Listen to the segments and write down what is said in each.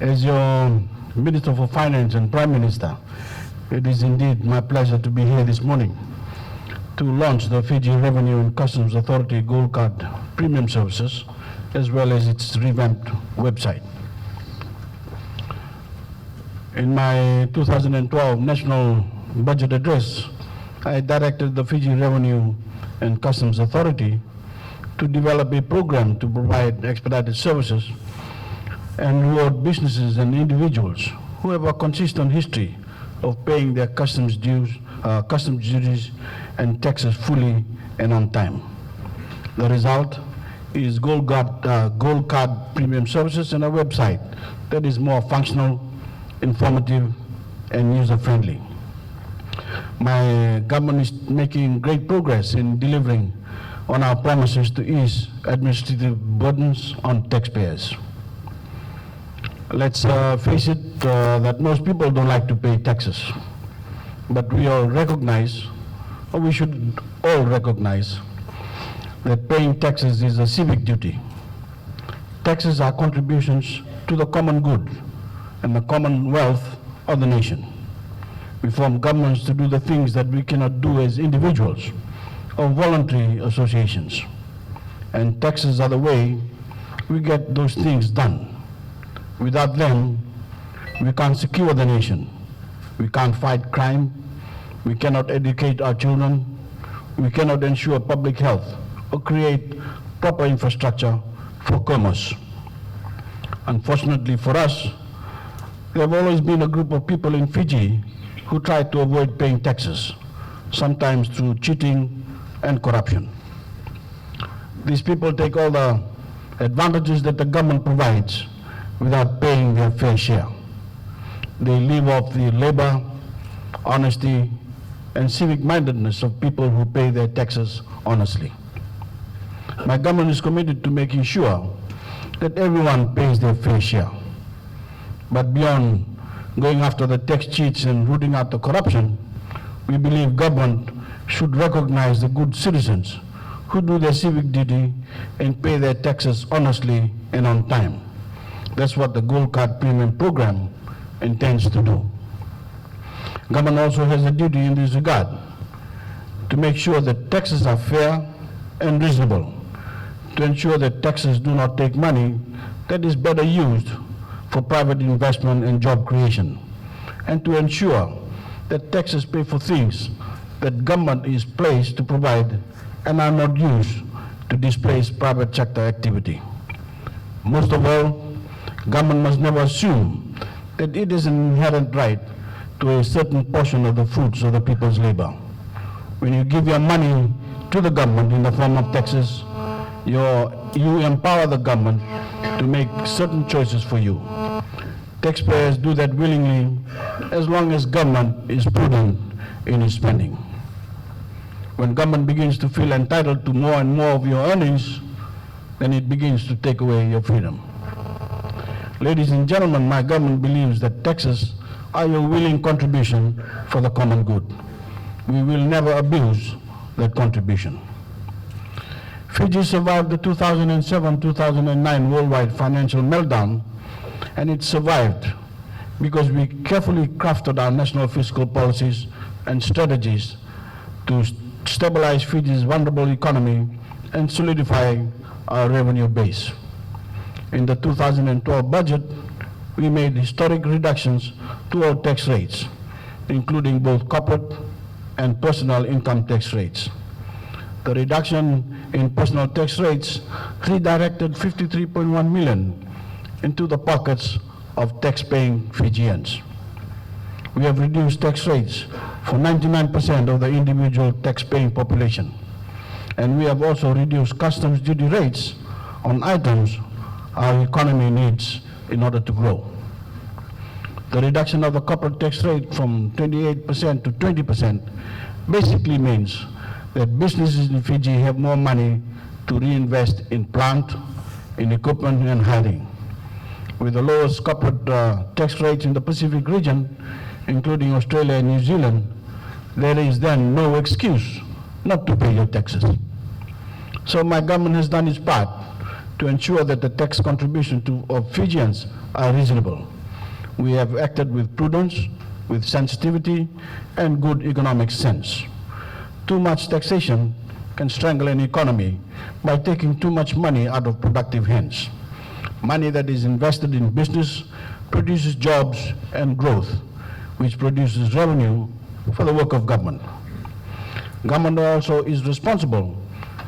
As your Minister for Finance and Prime Minister, it is indeed my pleasure to be here this morning to launch the Fiji Revenue and Customs Authority Gold Card Premium Services, as well as its revamped website. In my 2012 National Budget Address, I directed the Fiji Revenue and Customs Authority to develop a program to provide expedited services and reward businesses and individuals who have a consistent history of paying their customs duties and taxes fully and on time. The result is Gold Card Premium Services and a website that is more functional, informative, and user-friendly. My government is making great progress in delivering on our promises to ease administrative burdens on taxpayers. Let's face it that most people don't like to pay taxes, but we all recognize, or we should all recognize, that paying taxes is a civic duty. Taxes are contributions to the common good and the commonwealth of the nation. We form governments to do the things that we cannot do as individuals or voluntary associations. And taxes are the way we get those things done. Without them, we can't secure the nation. We can't fight crime. We cannot educate our children. We cannot ensure public health or create proper infrastructure for commerce. Unfortunately for us, there have always been a group of people in Fiji who try to avoid paying taxes, sometimes through cheating and corruption. These people take all the advantages that the government provides without paying their fair share. They live off the labor, honesty, and civic-mindedness of people who pay their taxes honestly. My government is committed to making sure that everyone pays their fair share. But beyond going after the tax cheats and rooting out the corruption, we believe government should recognize the good citizens who do their civic duty and pay their taxes honestly and on time. That's what the Gold Card Premium Program intends to do. Government also has a duty in this regard to make sure that taxes are fair and reasonable, to ensure that taxes do not take money that is better used for private investment and job creation, and to ensure that taxes pay for things that government is placed to provide and are not used to displace private sector activity. Most of all, government must never assume that it is an inherent right to a certain portion of the fruits of the people's labor. When you give your money to the government in the form of taxes, you empower the government to make certain choices for you. Taxpayers do that willingly as long as government is prudent in its spending. When government begins to feel entitled to more and more of your earnings, then it begins to take away your freedom. Ladies and gentlemen, my government believes that taxes are your willing contribution for the common good. We will never abuse that contribution. Fiji survived the 2007-2009 worldwide financial meltdown, and it survived because we carefully crafted our national fiscal policies and strategies to stabilize Fiji's vulnerable economy and solidify our revenue base. In the 2012 budget, we made historic reductions to all tax rates, including both corporate and personal income tax rates. The reduction in personal tax rates redirected 53.1 million into the pockets of tax-paying Fijians. We have reduced tax rates for 99% of the individual tax-paying population, and we have also reduced customs duty rates on items our economy needs in order to grow. The reduction of the corporate tax rate from 28% to 20% basically means that businesses in Fiji have more money to reinvest in plant, in equipment, and hiring. With the lowest corporate tax rates in the Pacific region, including Australia and New Zealand, there is then no excuse not to pay your taxes. So my government has done its part to ensure that the tax contribution of Fijians are reasonable. We have acted with prudence, with sensitivity, and good economic sense. Too much taxation can strangle an economy by taking too much money out of productive hands. Money that is invested in business produces jobs and growth, which produces revenue for the work of government. Government also is responsible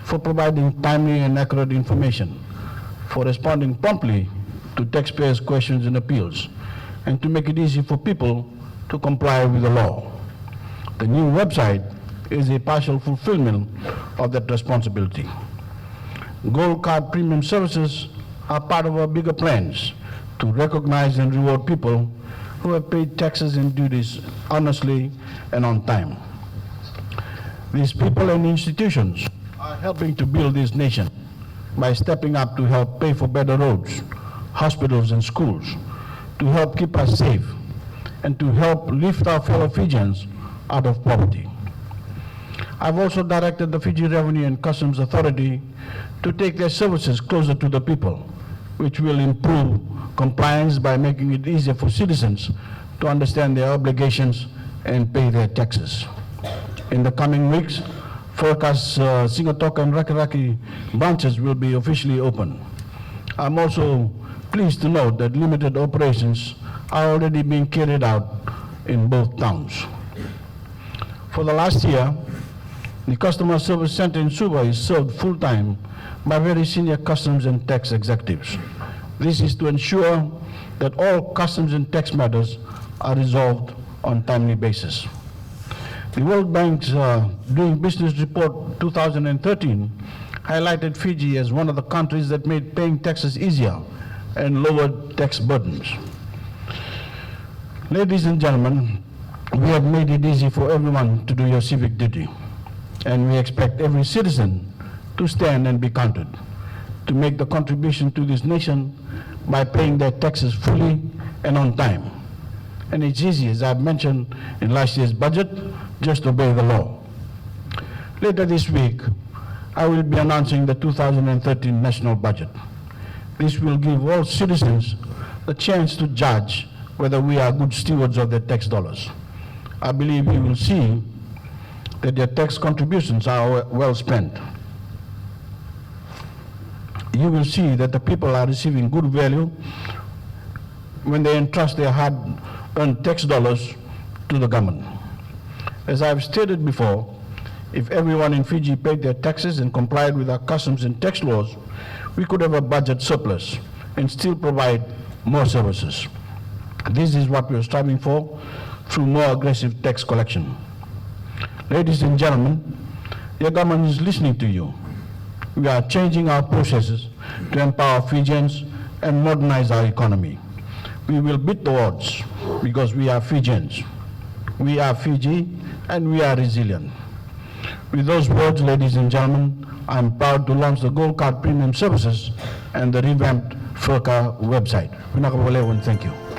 for providing timely and accurate information, for responding promptly to taxpayers' questions and appeals, and to make it easy for people to comply with the law. The new website is a partial fulfillment of that responsibility. Gold Card Premium Services are part of our bigger plans to recognize and reward people who have paid taxes and duties honestly and on time. These people and institutions are helping to build this nation by stepping up to help pay for better roads, hospitals, and schools, to help keep us safe, and to help lift our fellow Fijians out of poverty. I've also directed the Fiji Revenue and Customs Authority to take their services closer to the people, which will improve compliance by making it easier for citizens to understand their obligations and pay their taxes. In the coming weeks, FRCA's Singatoka and Rakiraki branches will be officially open. I'm also pleased to note that limited operations are already being carried out in both towns. For the last year, the Customer Service Center in Suva is served full-time by very senior customs and tax executives. This is to ensure that all customs and tax matters are resolved on a timely basis. The World Bank's Doing Business Report 2013 highlighted Fiji as one of the countries that made paying taxes easier and lowered tax burdens. Ladies and gentlemen, we have made it easy for everyone to do your civic duty, and we expect every citizen to stand and be counted, to make the contribution to this nation by paying their taxes fully and on time. And it's easy, as I've mentioned in last year's budget, just obey the law. Later this week, I will be announcing the 2013 national budget. This will give all citizens the chance to judge whether we are good stewards of their tax dollars. I believe you will see that their tax contributions are well spent. You will see that the people are receiving good value when they entrust their hard-earned tax dollars to the government. As I have stated before, if everyone in Fiji paid their taxes and complied with our customs and tax laws, we could have a budget surplus and still provide more services. This is what we are striving for through more aggressive tax collection. Ladies and gentlemen, your government is listening to you. We are changing our processes to empower Fijians and modernize our economy. We will beat the odds because we are Fijians. We are Fiji and we are resilient. With those words, ladies and gentlemen, I'm proud to launch the Gold Card Premium Services and the revamped FRCA website. Thank you.